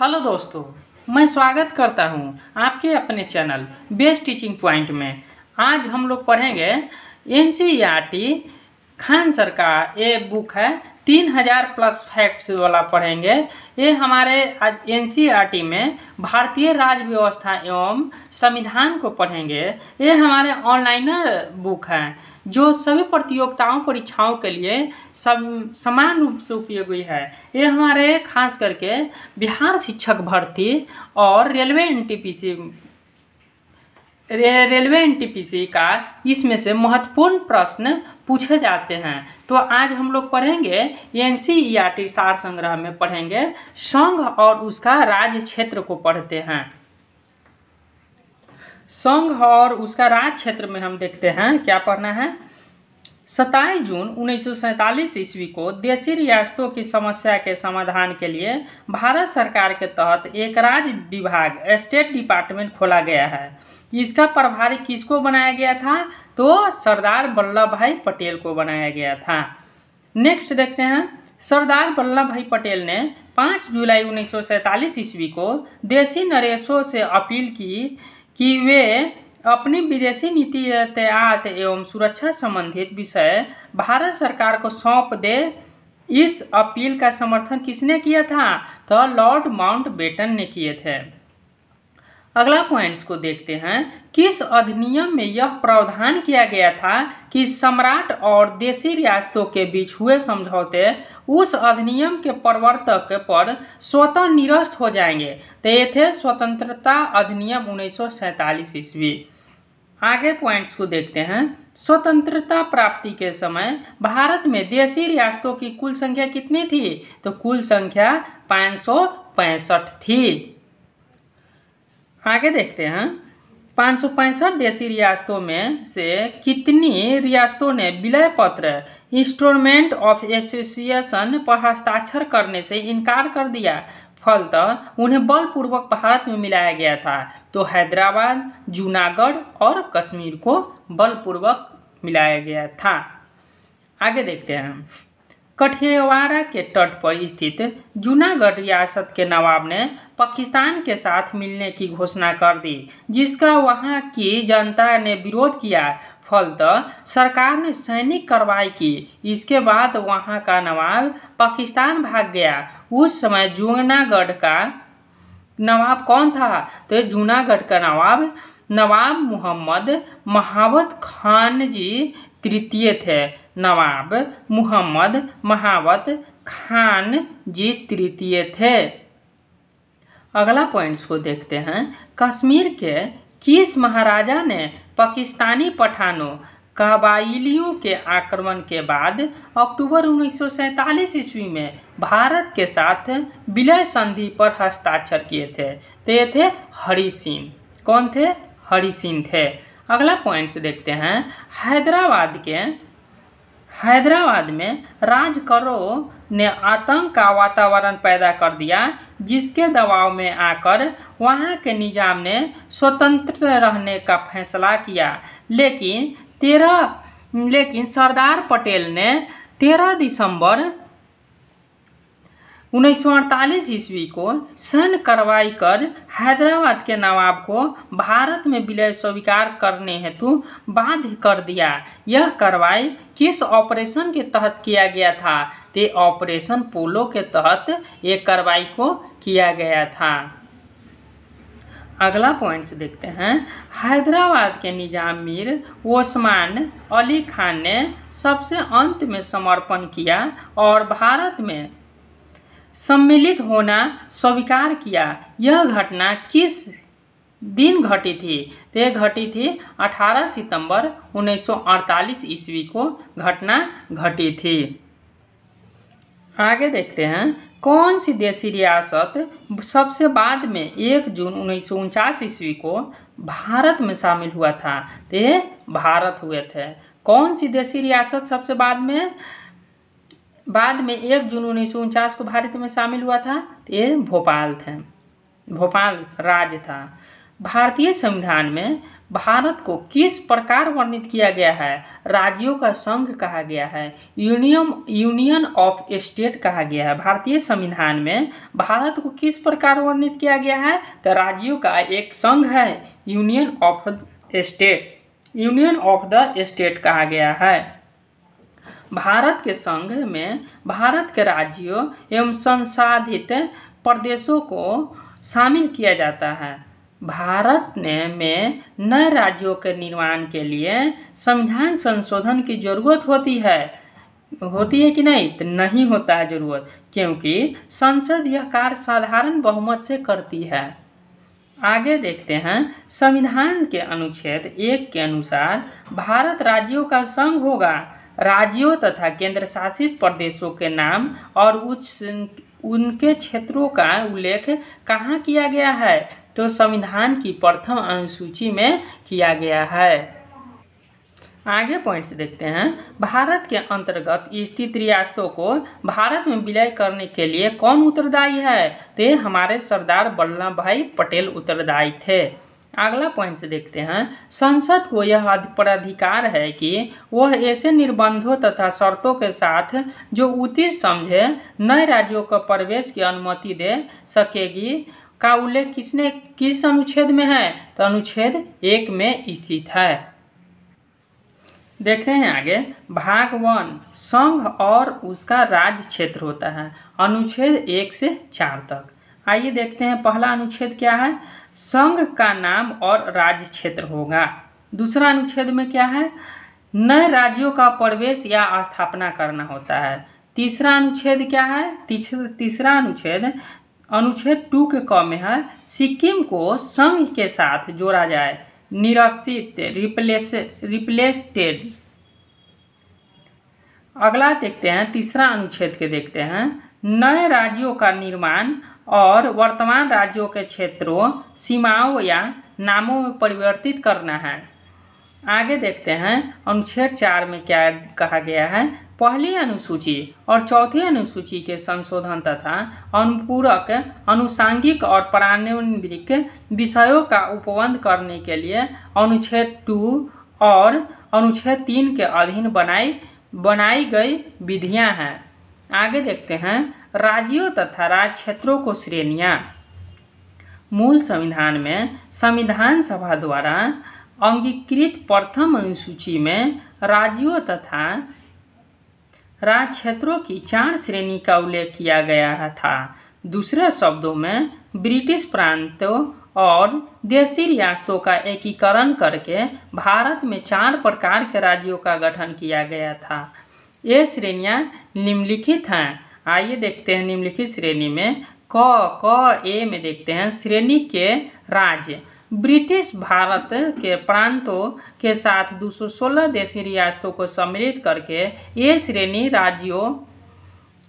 Hello दोस्तों, मैं स्वागत करता हूं आपके अपने चैनल बेस्ट टीचिंग पॉइंट में। आज हम लोग पढ़ेंगे एनसीईआरटी खान सर का ये बुक है 3000 प्लस फैक्ट्स वाला पढ़ेंगे। ये हमारे आज एनसीईआरटी में भारतीय राज्य व्यवस्था एवं संविधान को पढ़ेंगे। ये हमारे ऑनलाइनर बुक है जो सभी प्रतियोगिताओं परीक्षाओं के लिए समान रूप से उपयोगी है। ये हमारे खास करके बिहार शिक्षक भर्ती और रेलवे एनटीपीसी का इसमें से महत्वपूर्ण प्रश्न पूछे जाते हैं। तो आज हम लोग पढ़ेंगे एनसीईआरटी सार संग्रह में पढ़ेंगे संघ और उसका राज्य क्षेत्र को पढ़ते हैं। संघ और उसका राज्य क्षेत्र में हम देखते हैं क्या पढ़ना है। 27 जून 1947 ईस्वी को देशी रियासतों की समस्या के समाधान के लिए भारत सरकार के तहत एक राज्य विभाग स्टेट डिपार्टमेंट खोला गया है। इसका प्रभारी किसको बनाया गया था? तो सरदार वल्लभ भाई पटेल को बनाया गया था। नेक्स्ट देखते हैं। सरदार वल्लभ भाई पटेल ने 5 जुलाई 1947 ईस्वी को देशी नरेशों से अपील की कि वे अपनी विदेशी नीति एहतियात एवं सुरक्षा संबंधित विषय भारत सरकार को सौंप दे। इस अपील का समर्थन किसने किया था? तो लॉर्ड माउंटबेटन ने किए थे। अगला पॉइंट्स को देखते हैं। किस अधिनियम में यह प्रावधान किया गया था कि सम्राट और देशी रियासतों के बीच हुए समझौते उस अधिनियम के प्रवर्तक पर स्वतः निरस्त हो जाएंगे? तो ये थे स्वतंत्रता अधिनियम 1947 ईस्वी। आगे पॉइंट्स को देखते हैं। स्वतंत्रता प्राप्ति के समय भारत में देशी रियासतों की कुल संख्या कितनी थी? तो कुल संख्या 565 थी। आगे देखते हैं। 565 देशी रियासतों में से कितनी रियासतों ने विलय पत्र इंस्ट्रूमेंट ऑफ एसोसिएशन पर हस्ताक्षर करने से इनकार कर दिया? फलतः उन्हें बलपूर्वक भारत में मिलाया गया था। तो हैदराबाद, जूनागढ़ और कश्मीर को बलपूर्वक मिलाया गया था। आगे देखते हैं। कठियावाड़ा के तट पर स्थित जूनागढ़ रियासत के नवाब ने पाकिस्तान के साथ मिलने की घोषणा कर दी, जिसका वहां की जनता ने विरोध किया। फलतः सरकार ने सैनिक कार्रवाई की। इसके बाद वहां का नवाब पाकिस्तान भाग गया। उस समय जूनागढ़ का नवाब कौन था? तो जूनागढ़ का नवाब मोहम्मद महावत खान जी तृतीय थे। नवाब मोहम्मद महावत खान जी तृतीय थे। अगला पॉइंट्स को देखते हैं। कश्मीर के किस महाराजा ने पाकिस्तानी पठानों कबाइलियों के आक्रमण के बाद अक्टूबर 1947 ईस्वी में भारत के साथ विलय संधि पर हस्ताक्षर किए थे? तो ये थे हरि सिंह। कौन थे? हरि सिंह थे। अगला पॉइंट्स देखते हैं। हैदराबाद में राजकरों ने आतंक का वातावरण पैदा कर दिया, जिसके दबाव में आकर वहां के निजाम ने स्वतंत्र रहने का फैसला किया। लेकिन सरदार पटेल ने 13 दिसंबर 1948 ईस्वी को सैन्य कार्रवाई कर हैदराबाद के नवाब को भारत में विलय स्वीकार करने हेतु बाध्य कर दिया। यह कार्रवाई किस ऑपरेशन के तहत किया गया था? तो ऑपरेशन पोलो के तहत ये कार्रवाई को किया गया था। अगला पॉइंट्स देखते हैं। हैदराबाद के निजाम मीर ओस्मान अली खान ने सबसे अंत में समर्पण किया और भारत में सम्मिलित होना स्वीकार किया। यह घटना किस दिन घटी थी? तो यह घटी थी 18 सितंबर 1948 ईस्वी को घटना घटी थी। आगे देखते हैं। कौन सी देशी रियासत सबसे बाद में 1 जून 1949 ईस्वी को भारत में शामिल हुआ था? तो ये भारत हुए थे। कौन सी देशी रियासत सबसे बाद में 1 जून 1949 को भारत में शामिल हुआ था? तो ये भोपाल थे। भोपाल राज्य था। भारतीय संविधान में भारत को किस प्रकार वर्णित किया गया है? राज्यों का संघ कहा गया है, यूनियन ऑफ स्टेट कहा गया है। भारतीय संविधान में भारत को किस प्रकार वर्णित किया गया है? तो राज्यों का एक संघ है, यूनियन ऑफ द स्टेट कहा गया है। भारत के संघ में भारत के राज्यों एवं संसाधित प्रदेशों को शामिल किया जाता है। भारत में नए राज्यों के निर्माण के लिए संविधान संशोधन की जरूरत होती है कि नहीं? तो नहीं होता है जरूरत, क्योंकि संसद यह कार्य साधारण बहुमत से करती है। आगे देखते हैं, संविधान के अनुच्छेद 1 के अनुसार भारत राज्यों का संघ होगा। राज्यों तथा केंद्र शासित प्रदेशों के नाम और उनके क्षेत्रों का उल्लेख कहाँ किया गया है? तो संविधान की प्रथम अनुसूची में किया गया है। आगे पॉइंट्स देखते हैं, भारत के अंतर्गत स्थित रियासतों को भारत में विलय करने के लिए कौन उत्तरदायी है? तो हमारे सरदार वल्लभ भाई पटेल उत्तरदायी थे। अगला पॉइंट से देखते हैं, संसद को यह अधिकार है कि वह ऐसे निर्बंधों तथा शर्तों के साथ जो उचित समझे नए राज्यों को प्रवेश की अनुमति दे सकेगी का उल्लेख किस अनुच्छेद में है? तो अनुच्छेद 1 में स्थित है। देखते हैं आगे, भाग 1 संघ और उसका राज्य क्षेत्र होता है, अनुच्छेद 1 से 4 तक। आइए देखते हैं, पहला अनुच्छेद क्या है? संघ का नाम और राज्य क्षेत्र होगा। दूसरा अनुच्छेद में क्या है? नए राज्यों का प्रवेश या स्थापना करना होता है। तीसरा अनुच्छेद क्या है? तीसरा अनुच्छेद 2 के क में है, सिक्किम को संघ के साथ जोड़ा जाए, निरसित रिप्लेस्टेड। अगला देखते हैं, तीसरा अनुच्छेद के देखते हैं, नए राज्यों का निर्माण और वर्तमान राज्यों के क्षेत्रों, सीमाओं या नामों में परिवर्तित करना है। आगे देखते हैं, अनुच्छेद 4 में क्या कहा गया है? पहली अनुसूची और चौथी अनुसूची के संशोधन तथा अनुपूरक, अनुषांगिक और प्रारंभिक विषयों का उपबंध करने के लिए अनुच्छेद 2 और अनुच्छेद 3 के अधीन बनाई गई विधियां हैं। आगे देखते हैं, राज्यों तथा राज्य क्षेत्रों को श्रेणियां। मूल संविधान में संविधान सभा द्वारा अंगीकृत प्रथम अनुसूची में राज्यों तथा राज्य क्षेत्रों की 4 श्रेणी का उल्लेख किया गया था। दूसरे शब्दों में ब्रिटिश प्रांतों और देशी रियासतों का एकीकरण करके भारत में 4 प्रकार के राज्यों का गठन किया गया था। ये श्रेणियां निम्नलिखित हैं। आइए देखते हैं निम्नलिखित श्रेणी में ए में देखते हैं, श्रेणी के राज्य। ब्रिटिश भारत के प्रांतों के साथ 216 देशी रियासतों को सम्मिलित करके ये श्रेणी राज्यों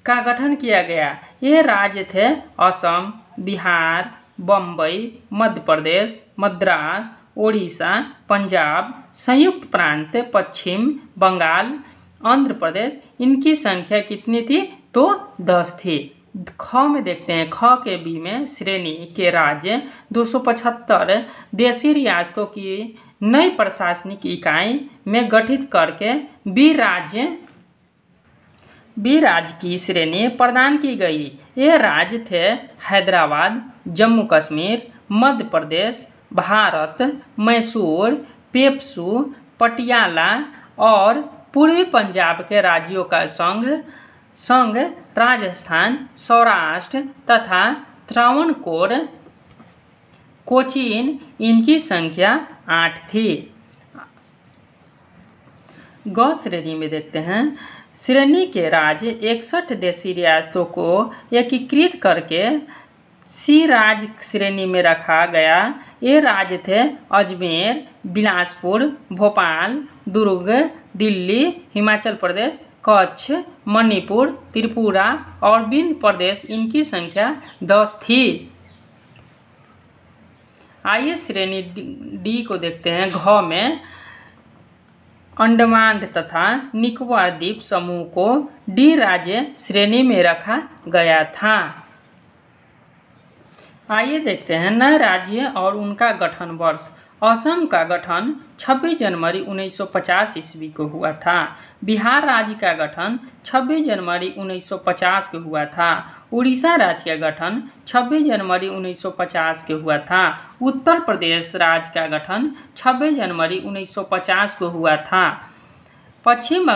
का गठन किया गया। ये राज्य थे असम, बिहार, बम्बई, मध्य प्रदेश, मद्रास, ओडिशा, पंजाब, संयुक्त प्रांत, पश्चिम बंगाल, आंध्र प्रदेश। इनकी संख्या कितनी थी? तो 10 थी। ख में देखते हैं, ख के बी में श्रेणी के राज्य 275 देशी रियासतों की नई प्रशासनिक इकाई में गठित करके बी राज्य की श्रेणी प्रदान की गई। ये राज्य थे हैदराबाद, जम्मू कश्मीर, मध्य प्रदेश, भारत, मैसूर, पेप्सू, पटियाला और पूर्वी पंजाब के राज्यों का संघ राजस्थान, सौराष्ट्र तथा त्रावणकोर, कोचीन। इनकी संख्या 8 थी। ग श्रेणी में देखते हैं, श्रेणी के राज्य 61 देशी रियासतों को एकीकृत करके सी राज्य श्रेणी में रखा गया। ये राज्य थे अजमेर, बिलासपुर, भोपाल, दुर्ग, दिल्ली, हिमाचल प्रदेश, कच्छ, मणिपुर, त्रिपुरा और विंध्य प्रदेश। इनकी संख्या 10 थी। आइए श्रेणी डी को देखते हैं। घ में अंडमान तथा निकोबार द्वीप समूह को डी राज्य श्रेणी में रखा गया था। आइए देखते हैं नए राज्य और उनका गठन वर्ष। असम का गठन 26 जनवरी 1950 ईस्वी को हुआ था। बिहार राज्य का गठन 26 जनवरी 1950 को हुआ था। उड़ीसा राज्य का गठन 26 जनवरी 1950 को हुआ था। उत्तर प्रदेश राज्य का गठन 26 जनवरी 1950 को हुआ था। पश्चिम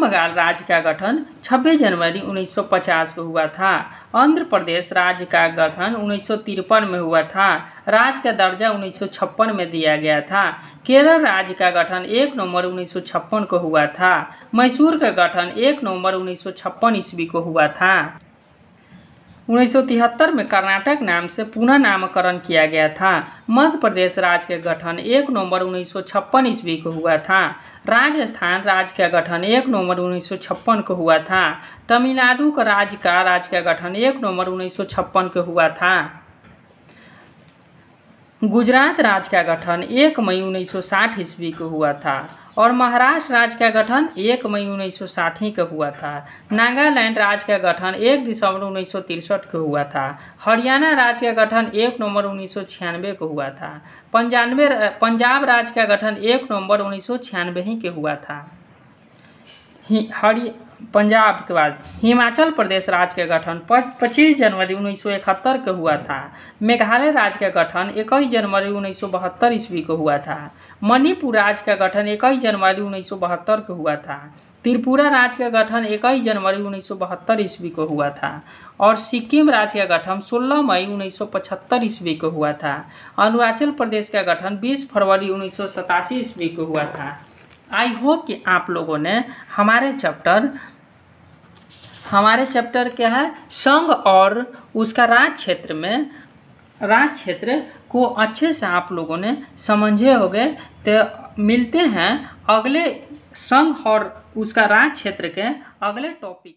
बंगाल राज्य का गठन 26 जनवरी 1950 को हुआ था। आंध्र प्रदेश राज्य का गठन 1953 में हुआ था। राज्य का दर्जा 1956 में दिया गया था। केरल राज्य का गठन 1 नवंबर 1956 को हुआ था। मैसूर का गठन 1 नवंबर 1956 ईस्वी को हुआ था। 1973 में कर्नाटक नाम से पुनः नामकरण किया गया था। मध्य प्रदेश राज्य का गठन 1 नवंबर 1956 ईस्वी को हुआ था। राजस्थान राज्य का गठन 1 नवंबर 1956 को हुआ था। तमिलनाडु का राज्य का गठन 1 नवंबर 1956 को हुआ था। गुजरात राज्य का गठन 1 मई 1960 ईस्वी को हुआ था और महाराष्ट्र राज्य का गठन 1 मई 1960 को हुआ था। नागालैंड राज्य का गठन 1 दिसंबर 1963 को हुआ था। हरियाणा राज्य का गठन 1 नवंबर 1996 को हुआ था। पंजाब राज्य का गठन 1 नवंबर 1996 ही के हुआ था। पंजाब के बाद हिमाचल प्रदेश राज्य का गठन 25 जनवरी 1971 को हुआ था। मेघालय राज्य का गठन 21 जनवरी 1972 ईस्वी को हुआ था। मणिपुर राज्य का गठन 21 जनवरी 1972 को हुआ था। त्रिपुरा राज्य का गठन 21 जनवरी 1972 ईस्वी को हुआ था और सिक्किम राज्य का गठन 16 मई 1975 ईस्वी को हुआ था। अरुणाचल प्रदेश का गठन 20 फरवरी 1987 ईस्वी को हुआ था। आई होप कि आप लोगों ने हमारे चैप्टर क्या है, संघ और उसका राज्य क्षेत्र को अच्छे से आप लोगों ने समझे होंगे। तो मिलते हैं अगले संघ और उसका राज्य क्षेत्र के अगले टॉपिक।